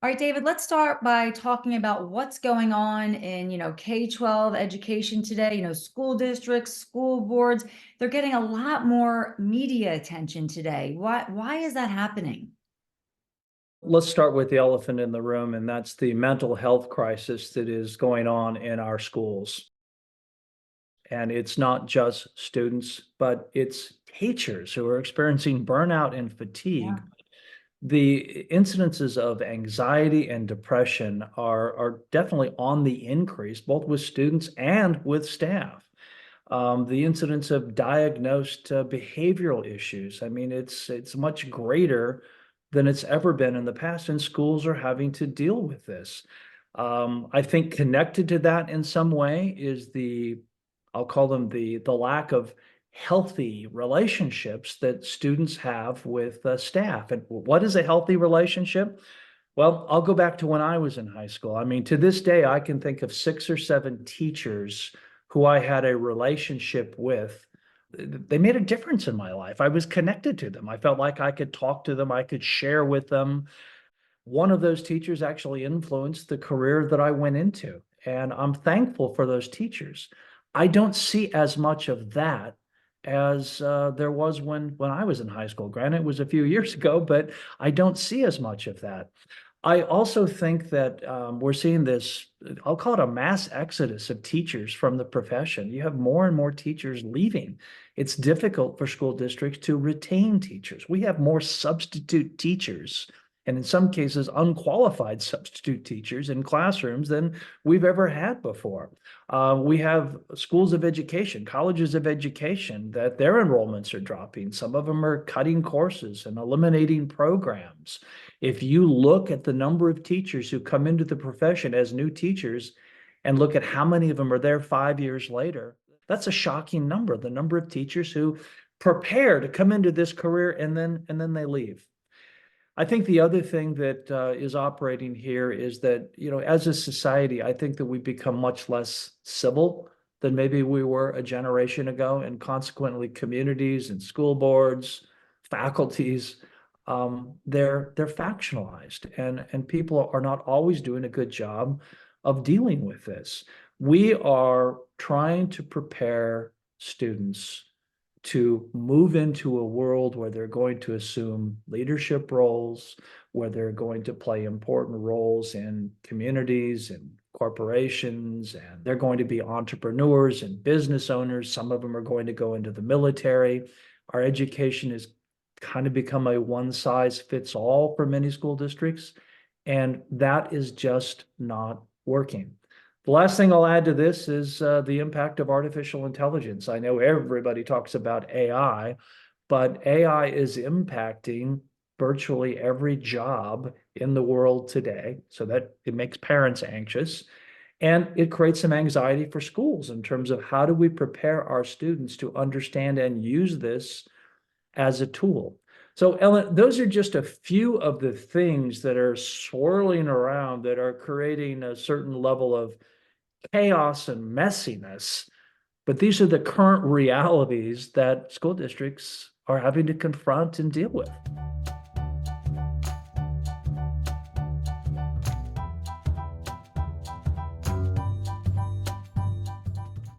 All right, David, let's start by talking about what's going on in, K-12 education today. School districts, school boards, they're getting a lot more media attention today. Why is that happening? Let's start with the elephant in the room, and that's the mental health crisis that is going on in our schools. And it's not just students, but it's teachers who are experiencing burnout and Yeah. fatigue. The incidences of anxiety and depression are definitely on the increase, both with students and with staff. The incidence of diagnosed behavioral issues. I mean, it's much greater than it's ever been in the past, and schools are having to deal with this. I think connected to that in some way is I'll call them the lack of healthy relationships that students have with staff. And what is a healthy relationship? Well, I'll go back to when I was in high school. I mean, to this day, I can think of 6 or 7 teachers who I had a relationship with. They made a difference in my life. I was connected to them. I felt like I could talk to them, I could share with them. One of those teachers actually influenced the career that I went into, and I'm thankful for those teachers. I don't see as much of that as there was when I was in high school. Granted, it was a few years ago, but I don't see as much of that. I also think that we're seeing this, I'll call it a mass exodus of teachers from the profession. You have more and more teachers leaving. It's difficult for school districts to retain teachers. We have more substitute teachers, and in some cases, unqualified substitute teachers in classrooms than we've ever had before. We have schools of education, colleges of education, that their enrollments are dropping. Some of them are cutting courses and eliminating programs. If you look at the number of teachers who come into the profession as new teachers and look at how many of them are there 5 years later, that's a shocking number. The number of teachers who prepare to come into this career and then they leave. I think the other thing that is operating here is that, as a society, I think that we've become much less civil than maybe we were a generation ago, and consequently, communities and school boards, faculties, they're factionalized, and people are not always doing a good job of dealing with this. We are trying to prepare students to move into a world where they're going to assume leadership roles, where they're going to play important roles in communities and corporations, and they're going to be entrepreneurs and business owners. Some of them are going to go into the military. Our education has kind of become a one size fits all for many school districts, and that is just not working. The last thing I'll add to this is the impact of artificial intelligence. I know everybody talks about AI, but AI is impacting virtually every job in the world today. So that it makes parents anxious, and it creates some anxiety for schools in terms of how do we prepare our students to understand and use this as a tool. So, Ellen, those are just a few of the things that are swirling around that are creating a certain level of chaos and messiness. But these are the current realities that school districts are having to confront and deal with.